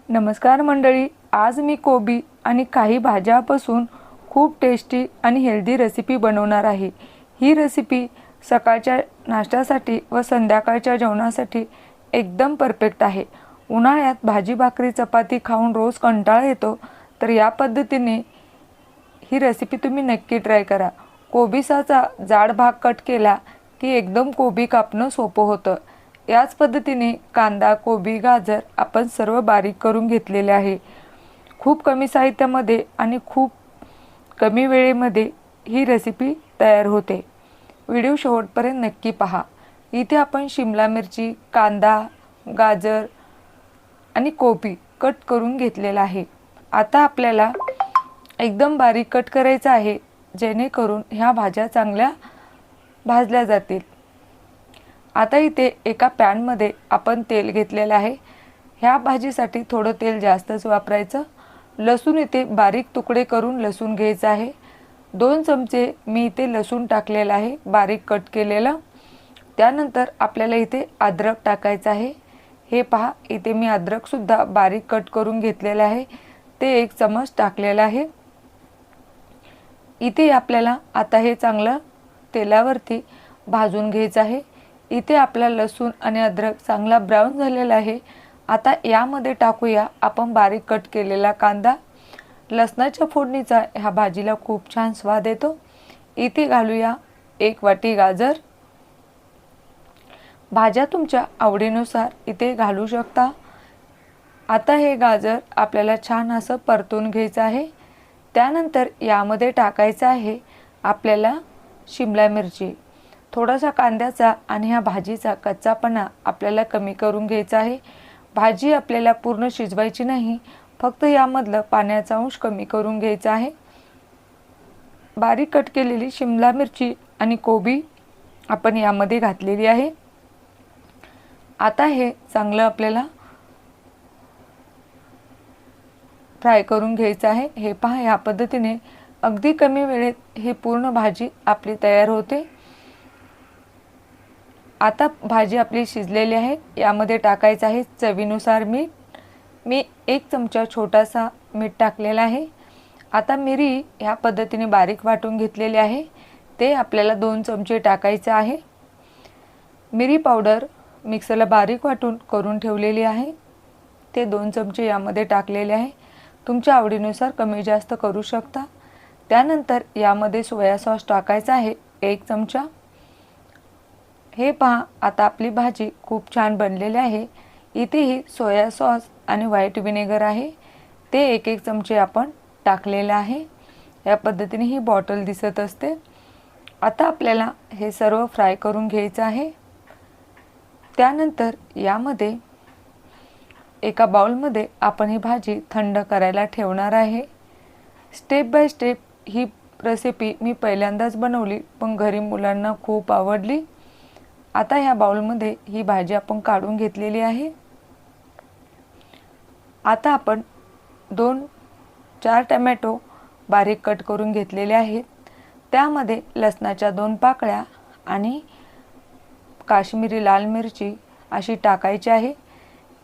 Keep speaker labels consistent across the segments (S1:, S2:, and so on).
S1: नमस्कार मंडळी, आज मी कोबी आणि काही भाज्यापासून खूप टेस्टी आणि हेल्दी रेसिपी बनवणार आहे। ही रेसिपी सकाळच्या नाश्त्यासाठी व संध्याकाळच्या जेवणासाठी एकदम परफेक्ट आहे। उन्हाळ्यात भाजी भाकरी चपाती खाऊन रोज कंटाळा येतो, तर या पद्धतीने ही रेसिपी तुम्ही नक्की ट्राय करा। कोबीचा जाड भाग कट केला की एकदम कोबी कापणं सोपं होतं। याच पद्धतीने कांदा, कोबी, गाजर आपण सर्व बारीक करून घेतलेले आहे। खूप कमी साहित्यामध्ये आणि खूप कमी वेळेमध्ये ही रेसिपी तयार होते। व्हिडिओ शेवटपर्यंत नक्की पहा। इथे आपण शिमला मिरची, कांदा, गाजर आणि कोबी कट करून घेतलेला आहे। आता आपल्याला एकदम बारीक कट करायचा आहे, जेणेकरून ह्या भाज्या चांगल्या भाजल्या जातील। आता इथे एका पॅन मध्ये आपण तेल घेतलेले आहे। ह्या भाजीसाठी थोडं तेल जास्तच वापरायचं। लसूण इथे बारीक तुकडे करून लसूण घ्यायचा आहे। 2 चमचे मी इथे लसूण टाकलेला आहे बारीक कट केलेला। त्यानंतर आपल्याला इथे अद्रक टाकायचं आहे। हे पहा, इथे मी अद्रक सुद्धा बारीक कट करून घेतलेला आहे, ते 1 चमच टाकलेला आहे। इथे आपल्याला आता हे चांगलं तेलावरती भाजून घ्यायचं आहे। इथे आपला लसूण आणि अद्रक चांगला ब्राऊन झालेला आहे। आता यामध्ये टाकूया आपण बारीक कट केलेला कांदा। लसणाच्या फोडणीचा ह्या भाजीला खूप छान स्वाद येतो। इथे घालूया 1 वाटी गाजर। भाज्या तुमच्या आवडीनुसार इथे घालू शकता। आता हे गाजर आपल्याला छान असं परतून घ्यायचं आहे। त्यानंतर यामध्ये टाकायचं आहे आपल्याला शिमला मिरची। थोडासा कांद्याचा आणि ह्या भाजीचा कच्चापणा आपल्याला कमी करून घ्यायचा आहे। भाजी आपल्याला पूर्ण शिजवायची नाही, फक्त यामधलं पाण्याचा अंश कमी करून घ्यायचा आहे। बारीक कट केलेली शिमला मिरची आणि कोबी आपण यामध्ये घातलेली आहे। आता हे चांगलं आपल्याला फ्राय करून घ्यायचं आहे। हे पहा, या पद्धतीने अगदी कमी वेळेत ही पूर्ण भाजी आपली तयार होते। आता भाजी आपली शिजलेली आहे। यामध्ये टाकायचं आहे चवीनुसार मीठ। मी 1 चमचा छोटासा मीठ टाकलेला आहे। आता मिरी ह्या पद्धतीने बारीक वाटून घेतलेली आहे, ते आपल्याला 2 चमचे टाकायचे आहे। मिरी पावडर मिक्सरला बारीक वाटून करून ठेवलेली आहे, ते 2 चमचे यामध्ये टाकलेले आहे। तुमच्या आवडीनुसार कमी जास्त करू शकता। त्यानंतर यामध्ये सोया सॉस टाकायचा आहे 1 चमचा। हे पहा, आता आपली भाजी खूप छान बनलेली आहे। इथेही सोया सॉस आणि व्हाईट विनेगर आहे, ते 1-1 चमचे आपण टाकलेले आहे। या पद्धतीने ही बॉटल दिसत असते। आता आपल्याला हे सर्व फ्राय करून घ्यायचं आहे। त्यानंतर यामध्ये एका बाउलमध्ये आपण ही भाजी थंड करायला ठेवणार आहे। स्टेप बाय स्टेप ही रेसिपी मी पहिल्यांदाच बनवली, पण घरी मुलांना खूप आवडली। आता ह्या बाउलमध्ये ही भाजी आपण काढून घेतलेली आहे। आता आपण 2-4 टोमॅटो बारीक कट करून घेतलेले आहेत। त्यामध्ये लसणाच्या 2 पाकळ्या आणि काश्मीरी लाल मिरची अशी टाकायची आहे।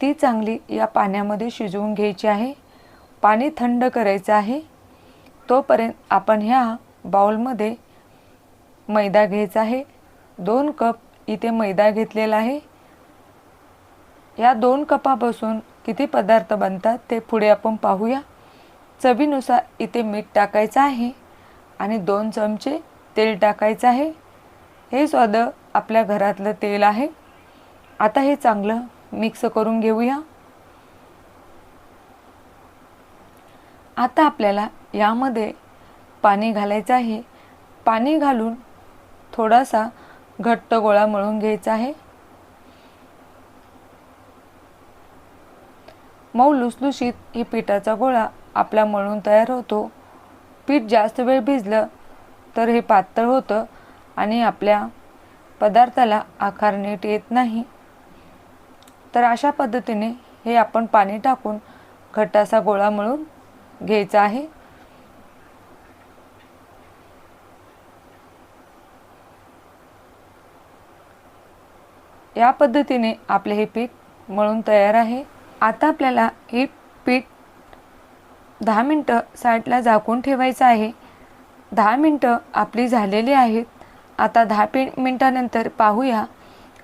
S1: ती चांगली या पाण्यामध्ये शिजवून घ्यायची आहे। पाणी थंड करायचं आहे। तोपर्यंत आपण ह्या बाउलमध्ये मैदा घ्यायचा आहे। 2 कप इथे मैदा घेतलेला आहे। या 2 कपापासून किती पदार्थ बनतात ते पुढे आपण पाहूया। चवीनुसार इथे मीठ टाकायचं आहे आणि 2 चमचे तेल टाकायचं आहे। हे साधं आपल्या घरातलं तेल आहे। आता हे चांगलं मिक्स करून घेऊया। आता आपल्याला यामध्ये पाणी घालायचं आहे। पाणी घालून थोडासा घट्ट गोळा मळून घ्यायचा आहे। मऊ लुसलुशीत ही पिठाचा गोळा आपला मळून तयार होतो। पीठ जास्त वेळ भिजलं तर हे पातळ होतं आणि आपल्या पदार्थाला आकार नीट येत नाही। तर अशा पद्धतीने हे आपण पाणी टाकून घट्टासा गोळा मळून घ्यायचा आहे। या पद्धतीने आपले हे पीठ मळून तयार आहे। आता आपल्याला ही पीठ 10 मिनटं साईडला झाकून ठेवायचं आहे. 10 मिनटं आपली झालेली आहेत. आता 10 मिनटानंतर पाहूया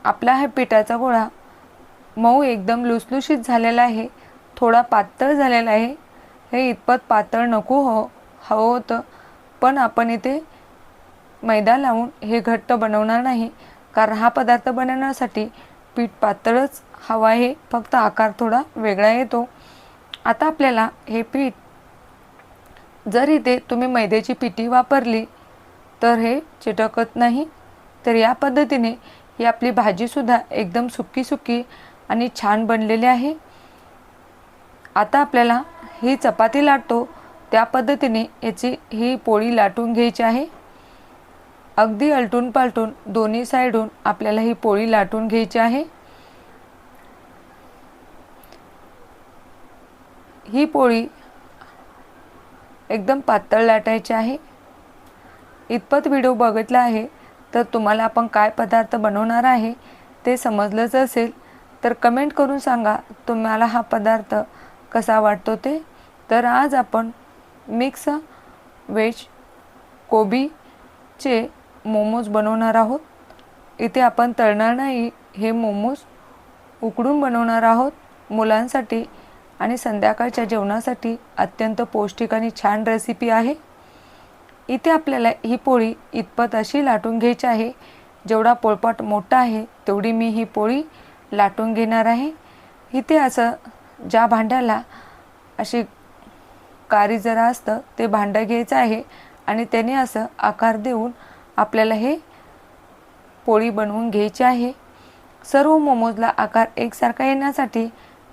S1: आपला हा पिठाचा गोळा मऊ एकदम लुसलुशीत झालेला आहे, थोडा पातळ झालेला आहे. हे इतपत पातळ नको हवं होतं, पण आपण इथे मैदा लावून हे घट्ट बनवणार नाही, कारण हा पदार्थ बनवण्यासाठी पीठ पातळच हवा आहे, फक्त आकार थोडा वेगळा येतो. आता आपल्याला हे पीठ, जर इथे तुम्ही मैद्याची पिठी वापरली तर हे चिटकत नाही. तर या पद्धतीने ही आपली भाजीसुद्धा एकदम सुकी सुकी आणि छान बनलेली आहे. आता आपल्याला ही चपाती लाटतो त्या पद्धतीने याची ही पोळी लाटून घ्यायची आहे. अगदी अलटून पालटून दोन्ही साईडून आपल्याला ही पोळी लाटून घ्यायची आहे. ही पोळी एकदम पातळ लाटायची आहे. इतपत व्हिडिओ बघितला आहे तर तुम्हाला आपण काय पदार्थ बनवणार आहे ते समजलंच असेल. तर कमेंट करून सांगा तुम्हाला हा पदार्थ कसा वाटतो ते. तर आज आपण मिक्स व्हेज कोबीचे मोमोज बनवणार आहोत. इथे आपण तळणार नाही, हे मोमोज उकडून बनवणार आहोत मुलांसाठी आणि संध्याकाळच्या जेवणासाठी. अत्यंत पौष्टिक आणि छान रेसिपी आहे. इथे आपल्याला ही पोळी इतपत अशी लाटून घ्यायची आहे. जेवढा पोळपाट मोठा आहे तेवढी मी ही पोळी लाटून घेणार आहे. इथे असं ज्या भांड्याला अशी कारी जरा असतं ते भांडं घ्यायचं आहे आणि त्याने असं आकार देऊन आपल्याला हे पोळी बनवून घ्यायची आहे. सर्व मोमोजला आकार एकसारखा येण्यासाठी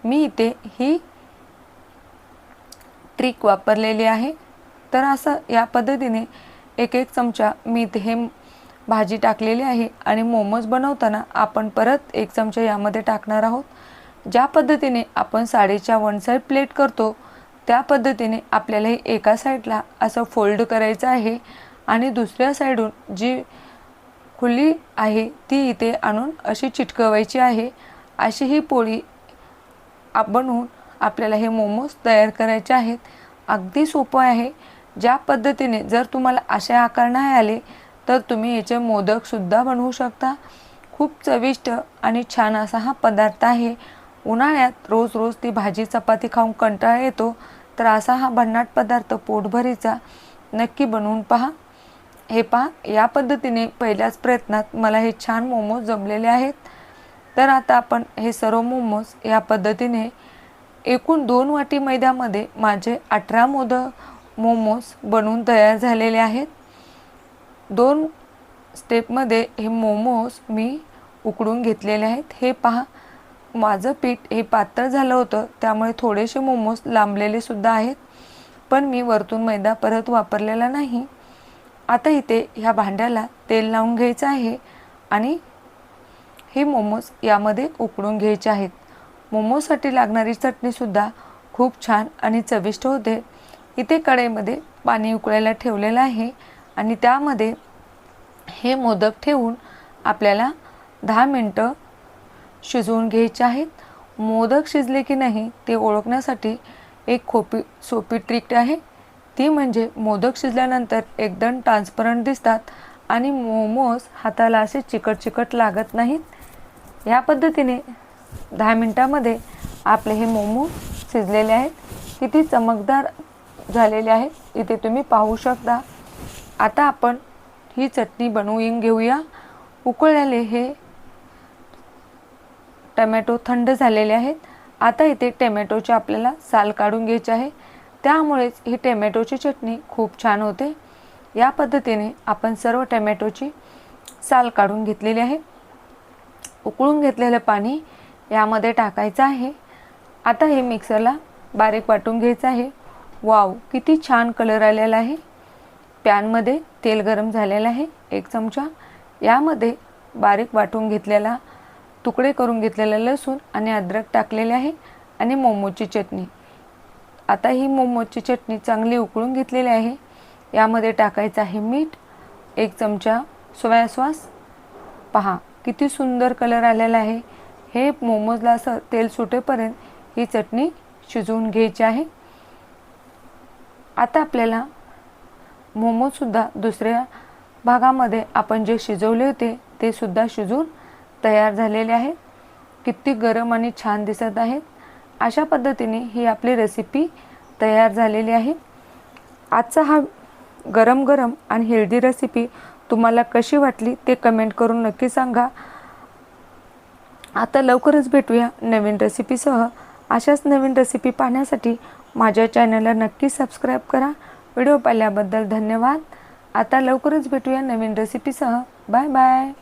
S1: मी इथे ही ट्रिक वापरलेली आहे. तर असं या पद्धतीने एक चमचा मी इथे हे भाजी टाकलेली आहे आणि मोमोज बनवताना आपण परत 1 चमचा यामध्ये टाकणार आहोत. ज्या पद्धतीने आपण साडीच्या वन साईड प्लेट करतो त्या पद्धतीने आपल्याला हे एका साईडला असं फोल्ड करायचं आहे आणि दुसऱ्या साईडून जी खुली आहे ती इथे आणून अशी चिटकवायची आहे. अशी ही पोळी बनवून आपल्याला हे मोमोज तयार करायचे आहेत. अगदी सोपं आहे. ज्या पद्धतीने जर तुम्हाला असे आकार नाही आले तर तुम्ही याचे मोदकसुद्धा बनवू शकता. खूप चविष्ट आणि छान असा हा पदार्थ आहे. उन्हाळ्यात रोज रोज ती भाजी चपाती खाऊन कंटाळा येतो, तर असा हा भन्नाट पदार्थ पोटभरीचा नक्की बनवून पहा. हे पहा, या पद्धतीने पहिल्याच प्रयत्नात मला हे छान मोमोज जमलेले आहेत. तर आता आपण हे सर्व मोमोज या पद्धतीने एकूण 2 वाटी मैद्यामध्ये माझे 18 मोमोज बनवून तयार झालेले आहेत. 2 स्टेपमध्ये हे मोमोज मी उकडून घेतलेले आहेत. हे पहा, माझं पीठ हे पातळ झालं होतं त्यामुळे थोडेसे मोमोज लांबलेले सुद्धा आहेत, पण मी वरतून मैदा परत वापरलेला नाही. आता इथे ह्या भांड्याला तेल लावून घ्यायचं आहे आणि हे मोमोज यामध्ये उकडून घ्यायचे आहेत. मोमोजसाठी लागणारी चटणीसुद्धा खूप छान आणि चविष्ट होते. इथे कढईमध्ये पाणी उकळायला ठेवलेलं आहे आणि त्यामध्ये हे मोदक ठेवून आपल्याला 10 मिनटं शिजवून घ्यायचे आहेत. मोदक शिजले की नाही ते ओळखण्यासाठी एक सोपी ट्रिक आहे. ती म्हणजे मोदक शिजल्यानंतर एकदम ट्रान्सपरंट दिसतात आणि मोमोज हाताला असे चिकट लागत नाहीत. या पद्धतीने 10 मिनटामध्ये आपले हे मोमोज शिजलेले आहेत. किती चमकदार झालेले आहेत इथे तुम्ही पाहू शकता. आता आपण ही चटणी बनवून घेऊया. उकळलेले हे टमॅटो थंड झालेले आहेत. आता इथे टमॅटोचे आपल्याला साल काढून घ्यायचे आहे, त्यामुळेच ही टमॅटोची चटणी खूप छान होते. या पद्धतीने आपण सर्व टमॅटोची साल काढून घेतलेली आहे. उकळून घेतलेलं पाणी यामध्ये टाकायचं आहे. आता हे मिक्सरला बारीक वाटून घ्यायचं आहे. वाव, किती छान कलर आलेला आहे. पॅनमध्ये तेल गरम झालेलं आहे 1 चमचा. यामध्ये बारीक वाटून घेतलेला तुकडे करून घेतलेला लसूण आणि अद्रक टाकलेले आहे आणि मोमोची चटणी. आता ही मोमोची चटणी चांगली उकळून घेतलेली आहे. यामध्ये टाकायचं आहे मीठ, 1 चमचा सोया सॉस. पहा किती सुंदर कलर आलेला आहे. हे मोमोजला असं तेल सुटेपर्यंत ही चटणी शिजवून घ्यायचे आहे। आता आपल्याला मोमोजसुद्धा दुसऱ्या भागामध्ये आपण जे शिजवले होते ते सुद्धा शिजून तयार झालेले आहेत। किती गरम आणि छान दिसत आहेत। अशा पद्धतीने ही आपली रेसिपी तयार झालेली आहे। आजचा हा गरम गरम आणि हेल्दी रेसिपी तुम्हाला कशी वाटली ते कमेंट करून नक्की सांगा। आता लवकरच भेटूया नवीन रेसिपीसह। अशाच नवीन रेसिपी पाहण्यासाठी माझ्या चॅनलला नक्की सबस्क्राईब करा। व्हिडिओ पाहिल्याबद्दल धन्यवाद। आता लवकरच भेटूया नवीन रेसिपीसह। Bye bye.